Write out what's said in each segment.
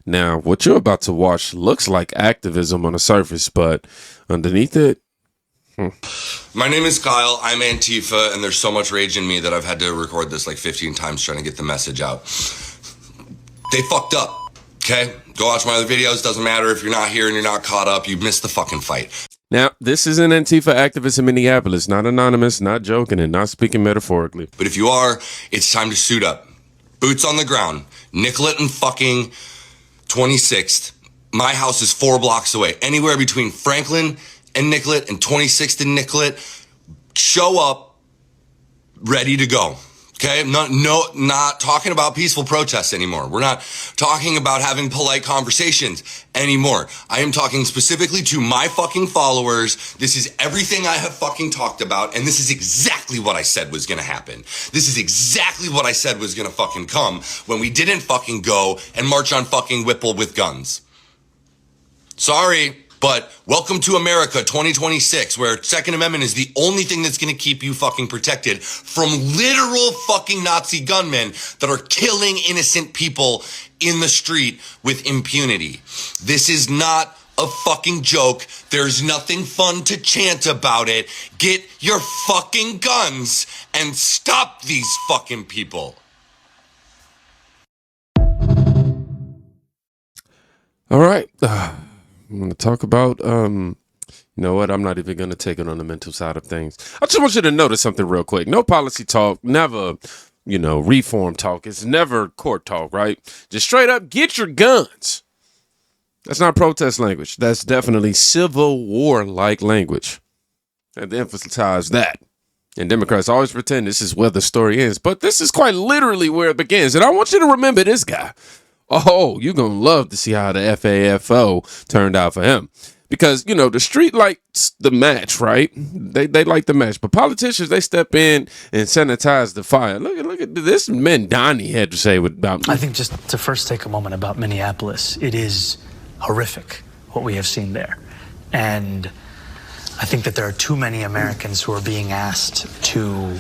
Now, what you're about to watch looks like activism on the surface, but underneath it, My name is Kyle. I'm Antifa, and there's so much rage in me that I've had to record this like 15 times trying to get the message out. They fucked up, okay? Go watch my other videos. Doesn't matter if you're not here and you're not caught up. You missed the fucking fight. Now, this is an Antifa activist in Minneapolis, not anonymous, not joking, and not speaking metaphorically. But if you are, it's time to suit up. Boots on the ground. Nicollet and fucking 26th. My house is 4 blocks away. Anywhere between Franklin and Nicollet and 26th and Nicollet. Show up, ready to go. Okay, not talking about peaceful protests anymore. We're not talking about having polite conversations anymore. I am talking specifically to my fucking followers. This is everything I have fucking talked about, and this is exactly what I said was gonna happen. This is exactly what I said was gonna fucking come when we didn't fucking go and march on fucking Whipple with guns. Sorry. But welcome to America 2026, where Second Amendment is the only thing that's going to keep you fucking protected from literal fucking Nazi gunmen that are killing innocent people in the street with impunity. This is not a fucking joke. There's nothing fun to chant about it. Get your fucking guns and stop these fucking people. All right. I'm going to talk about, you know what? I'm not even going to take it on the mental side of things. I just want you to notice something real quick. No policy talk, never, reform talk. It's never court talk, right? Just straight up, get your guns. That's not protest language. That's definitely Civil War-like language. I have to emphasize that. And Democrats always pretend this is where the story ends, but this is quite literally where it begins. And I want you to remember this guy. Oh, you're going to love to see how the FAFO turned out for him. Because, the street likes the match, right? They like the match. But politicians, they step in and sanitize the fire. Look at this man Donnie had to say about me. I think just to first take a moment about Minneapolis, it is horrific what we have seen there. And I think that there are too many Americans who are being asked to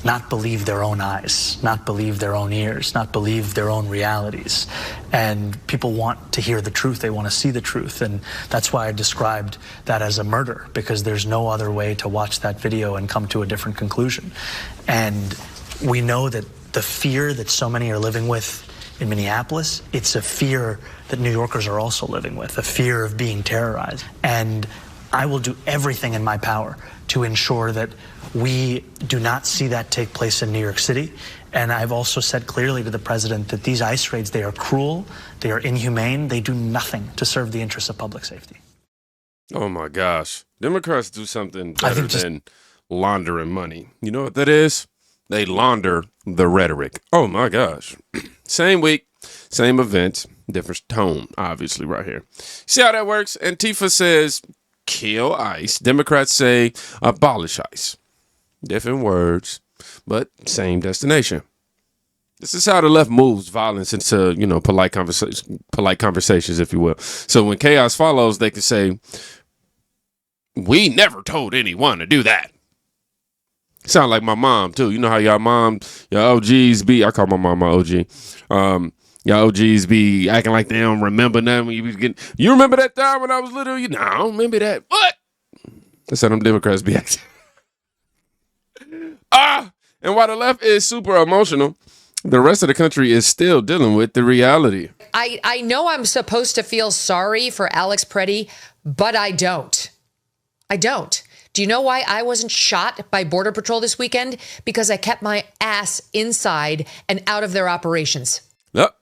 not believe their own eyes, not believe their own ears, not believe their own realities. And people want to hear the truth. They want to see the truth. And that's why I described that as a murder, because there's no other way to watch that video and come to a different conclusion. And we know that the fear that so many are living with in Minneapolis, it's a fear that New Yorkers are also living with, a fear of being terrorized. And I will do everything in my power to ensure that we do not see that take place in New York City. And I've also said clearly to the president that these ICE raids, they are cruel, they are inhumane, they do nothing to serve the interests of public safety. Oh my gosh. Democrats do something better than laundering money. You know what that is? They launder the rhetoric. Oh my gosh. Same week, same event, different tone, obviously, right here. See how that works? Antifa says kill ICE. Democrats say abolish ICE. Different words, but same destination. This is how the left moves violence into, polite conversations, if you will. So when chaos follows, they can say, we never told anyone to do that. Sound like my mom, too. You know how your OGs be, I call my mom my OG. Y'all OGs be acting like they don't remember nothing. You remember that time when I was little? No, I don't remember that. What? That's how them Democrats be acting. And while the left is super emotional, the rest of the country is still dealing with the reality. I know I'm supposed to feel sorry for Alex Pretti, but I don't. Do you know why I wasn't shot by Border Patrol this weekend? Because I kept my ass inside and out of their operations.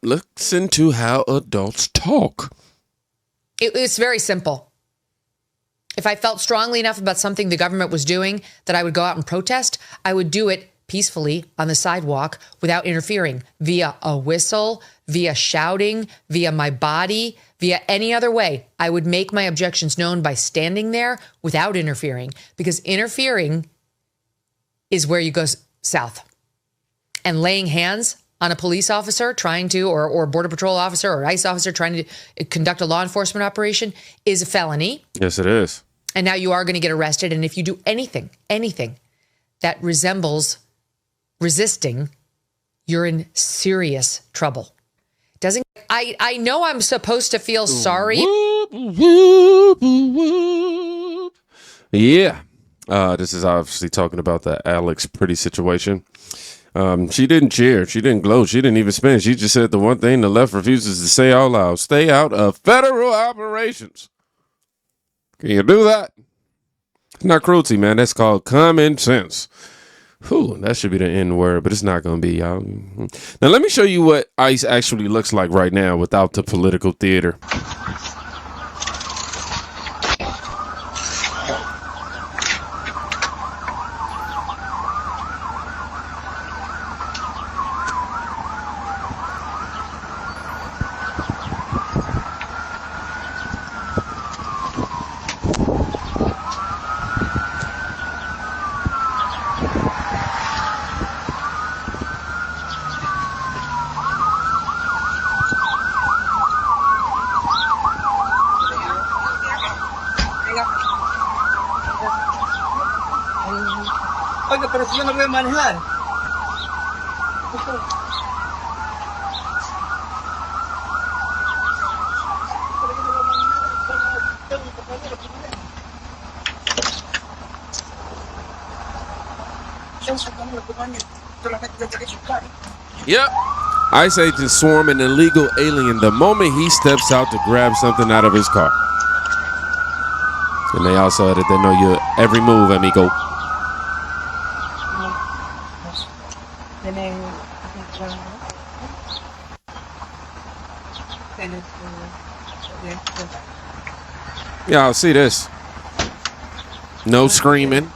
Listen to how adults talk. It's very simple. If I felt strongly enough about something the government was doing that I would go out and protest, I would do it peacefully on the sidewalk without interfering, via a whistle, via shouting, via my body, via any other way. I would make my objections known by standing there without interfering, because interfering is where you go south. And laying hands on a police officer trying to, or Border Patrol officer or ICE officer trying to conduct a law enforcement operation is a felony. Yes, it is. And now you are going to get arrested. And if you do anything that resembles resisting, you're in serious trouble. I know I'm supposed to feel sorry. Whoop, whoop, whoop. Yeah. This is obviously talking about the Alex Pretti situation. She didn't cheer. She didn't gloat. She didn't even spin. She just said the one thing the left refuses to say out loud. Stay out of federal operations. Can you do that? It's not cruelty, man. That's called common sense. Whew, that should be the N word, but it's not going to be, y'all. Now, let me show you what ICE actually looks like right now without the political theater. Oiga, pero si yo no voy a manejar. Yep. ICE agents swarm an illegal alien the moment he steps out to grab something out of his car. And they also added they know your every move, amigo. Y'all see this? No screaming.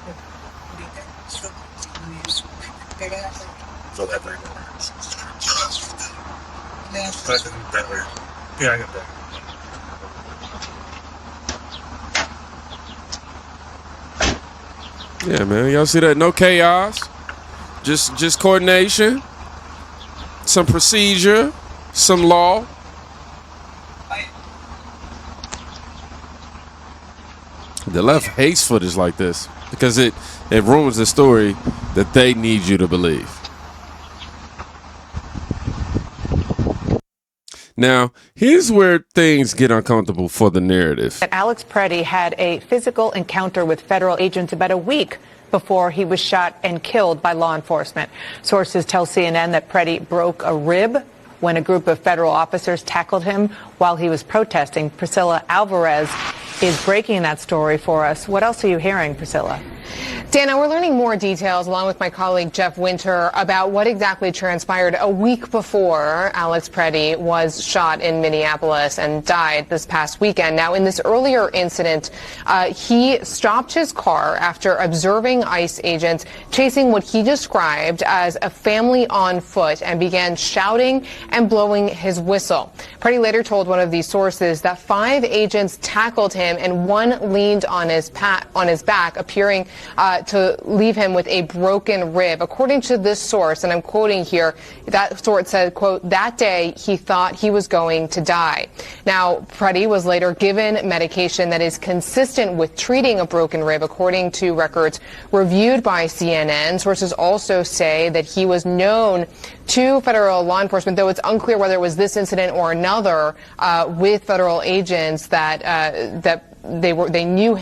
Yeah, I got that. Yeah, man. Y'all see that? No chaos. Just coordination. Some procedure. Some law. The left hates footage like this because it ruins the story that they need you to believe. Now, here's where things get uncomfortable for the narrative. That Alex Pretti had a physical encounter with federal agents about a week before he was shot and killed by law enforcement. Sources tell CNN that Pretti broke a rib when a group of federal officers tackled him while he was protesting. Priscilla Alvarez is breaking that story for us. What else are you hearing, Priscilla? Dana, we're learning more details along with my colleague Jeff Winter about what exactly transpired a week before Alex Pretti was shot in Minneapolis and died this past weekend. Now, in this earlier incident, he stopped his car after observing ICE agents chasing what he described as a family on foot and began shouting and blowing his whistle. Pretti later told one of these sources that 5 agents tackled him and one leaned on his back, appearing to leave him with a broken rib. According to this source, and I'm quoting here, that source said, quote, that day he thought he was going to die. Now, Pretti was later given medication that is consistent with treating a broken rib, according to records reviewed by CNN. Sources also say that he was known to federal law enforcement, though it's unclear whether it was this incident or another with federal agents that they knew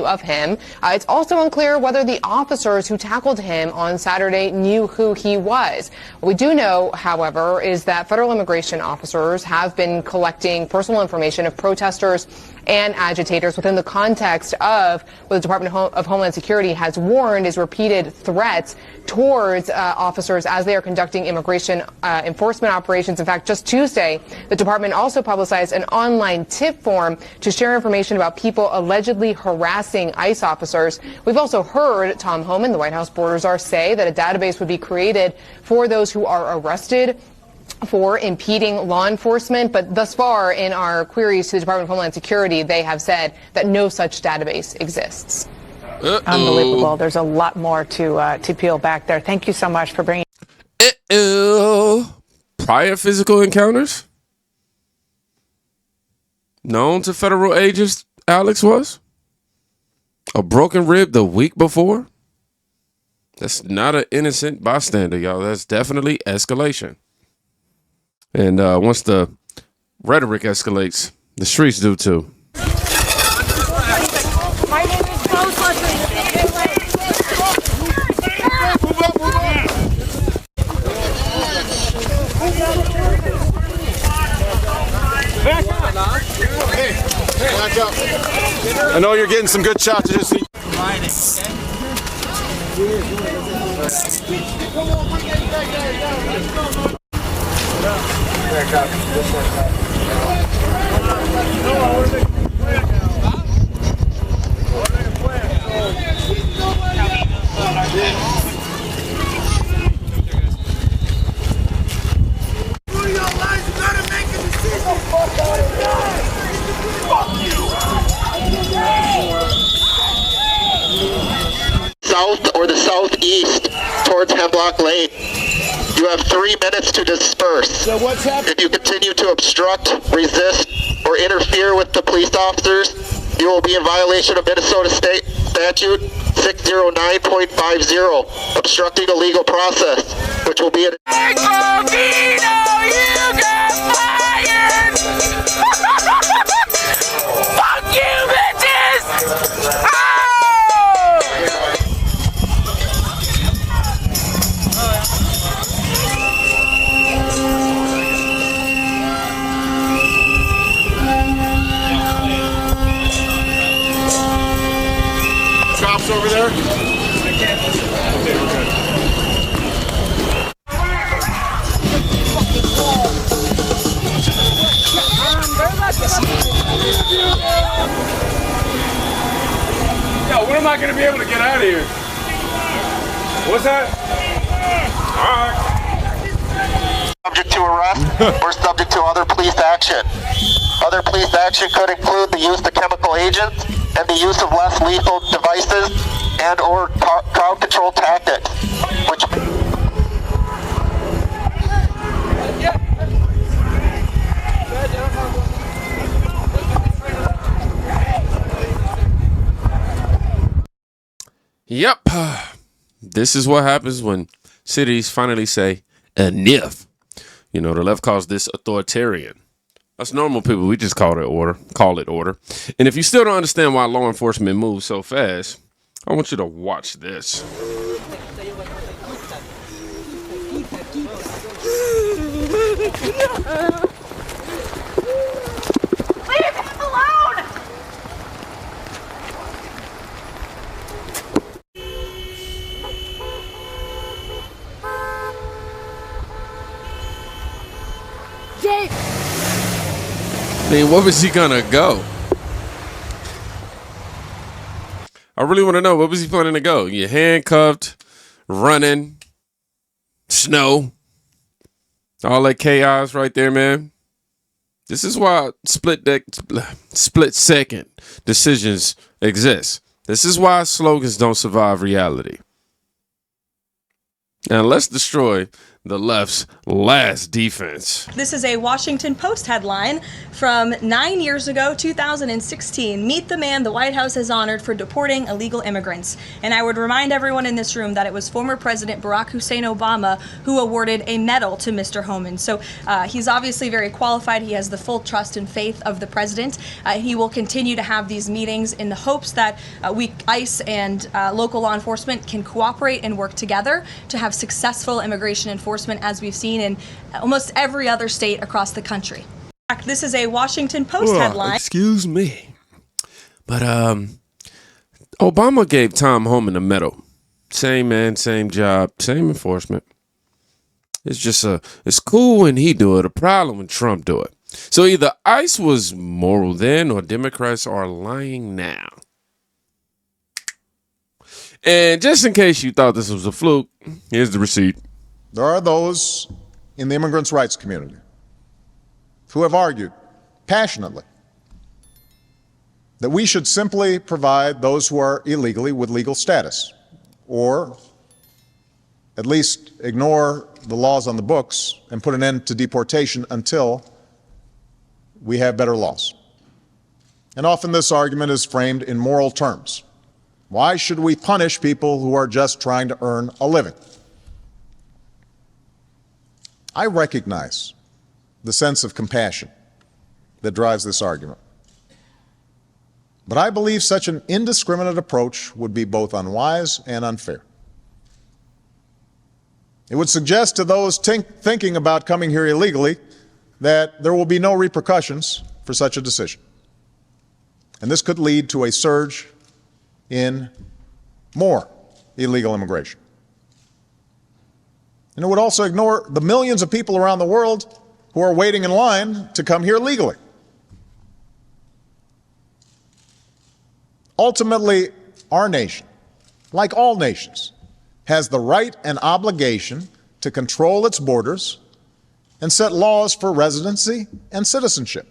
of him. It's also unclear whether the officers who tackled him on Saturday knew who he was. What we do know, however, is that federal immigration officers have been collecting personal information of protesters and agitators within the context of what the Department of Homeland Security has warned is repeated threats towards officers as they are conducting immigration enforcement operations. In fact, just Tuesday, the department also publicized an online tip form to share information about people allegedly harassing ICE officers. We've also heard Tom Homan, the White House border czar, say that a database would be created for those who are arrested for impeding law enforcement. But thus far, in our queries to the Department of Homeland Security, they have said that no such database exists. Unbelievable. There's a lot more to peel back there. Thank you so much for bringing. Prior physical encounters known to federal agents. Alex was a broken rib the week before. That's not an innocent bystander, y'all. That's definitely escalation. And once the rhetoric escalates, the streets do too. My name is Bo I know you're getting some good shots. Just south or the southeast towards Hemlock Lane. You have 3 minutes to disperse. So what's happening? If you continue to obstruct, resist, or interfere with the police officers, you will be in violation of Minnesota State Statute 609.50, obstructing a legal process, which will be an... Fuck you, bitches! Cops over there. Yo, when am I going to be able to get out of here? What's that? All right. Subject to arrest or subject to other police action. Other police action could include the use of chemical agents and the use of less lethal devices and or crowd control tactics, which... Yep. This is what happens when cities finally say enough. You know, the left calls this authoritarian. Us normal people, we just call it order. And if you still don't understand why law enforcement moves so fast, I want you to watch this. Leave him alone! Jake! I mean, where was he gonna go? I really want to know, where was he planning to go? You handcuffed, running, snow, all that chaos right there, man. This is why split second decisions exist. This is why slogans don't survive reality. Now let's destroy the left's last defense. This is a Washington Post headline from 9 years ago, 2016. Meet the man the White House has honored for deporting illegal immigrants. And I would remind everyone in this room that it was former President Barack Hussein Obama who awarded a medal to Mr. Homan. So he's obviously very qualified. He has the full trust and faith of the president. He will continue to have these meetings in the hopes that ICE and local law enforcement can cooperate and work together to have successful immigration enforcement, as we've seen in almost every other state across the country. This is a Washington Post headline. Excuse me. But Obama gave Tom Homan a medal. Same man, same job, same enforcement. It's just it's cool when he do it, a problem when Trump do it. So either ICE was moral then or Democrats are lying now. And just in case you thought this was a fluke, here's the receipt. There are those in the immigrants' rights community who have argued passionately that we should simply provide those who are illegally with legal status, or at least ignore the laws on the books and put an end to deportation until we have better laws. And often this argument is framed in moral terms. Why should we punish people who are just trying to earn a living? I recognize the sense of compassion that drives this argument. But I believe such an indiscriminate approach would be both unwise and unfair. It would suggest to those thinking about coming here illegally that there will be no repercussions for such a decision. And this could lead to a surge in more illegal immigration. And it would also ignore the millions of people around the world who are waiting in line to come here legally. Ultimately, our nation, like all nations, has the right and obligation to control its borders and set laws for residency and citizenship.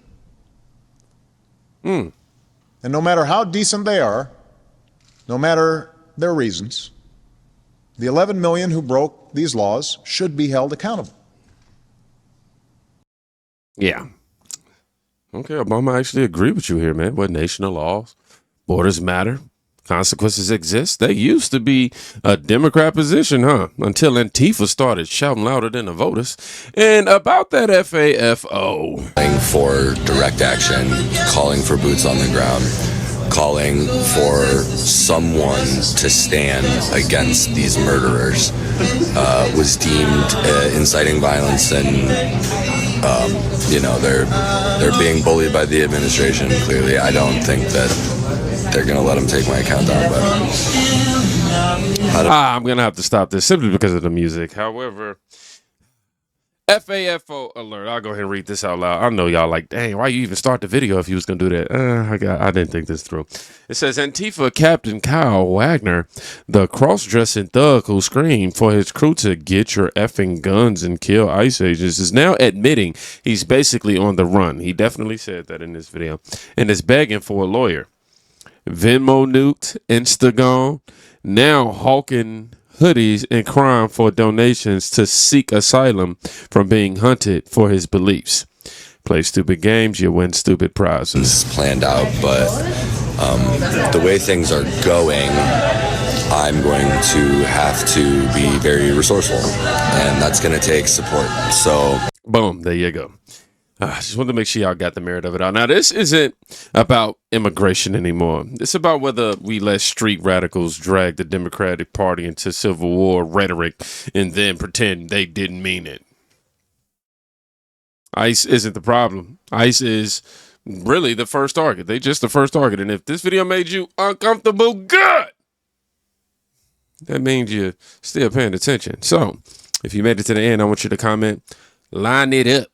And no matter how decent they are, no matter their reasons, the 11 million who broke these laws should be held accountable. Yeah. Okay, Obama, I actually agree with you here, man. What nation of laws? Borders matter. Consequences exist. They used to be a Democrat position, huh? Until Antifa started shouting louder than the voters. And about that FAFO. Calling for direct action, calling for boots on the ground, calling for someone to stand against these murderers was deemed inciting violence, and they're being bullied by the administration. Clearly, I don't think that they're gonna let them take my account down, but I'm gonna have to stop this simply because of the music. However, FAFO alert. I'll go ahead and read this out loud. I know y'all like, dang, why you even start the video if you was gonna do that? I didn't think this through. It says Antifa Captain Kyle Wagner, the cross-dressing thug who screamed for his crew to get your effing guns and kill ICE agents, is now admitting he's basically on the run. He definitely said that in this video, and is begging for a lawyer. Venmo nuked, Instagram, now hawking hoodies and crying for donations to seek asylum from being hunted for his beliefs. Play stupid games, you win stupid prizes. Planned out, but the way things are going, I'm going to have to be very resourceful, and that's going to take support. So, boom, there you go. I just wanted to make sure y'all got the merit of it out. Now, this isn't about immigration anymore. It's about whether we let street radicals drag the Democratic Party into Civil War rhetoric and then pretend they didn't mean it. ICE isn't the problem. ICE is really the first target. They just the first target. And if this video made you uncomfortable, good! That means you're still paying attention. So, if you made it to the end, I want you to comment, line it up,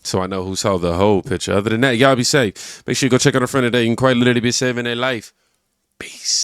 so I know who saw the whole picture. Other than that, y'all be safe. Make sure you go check out our friend today. You can quite literally be saving their life. Peace.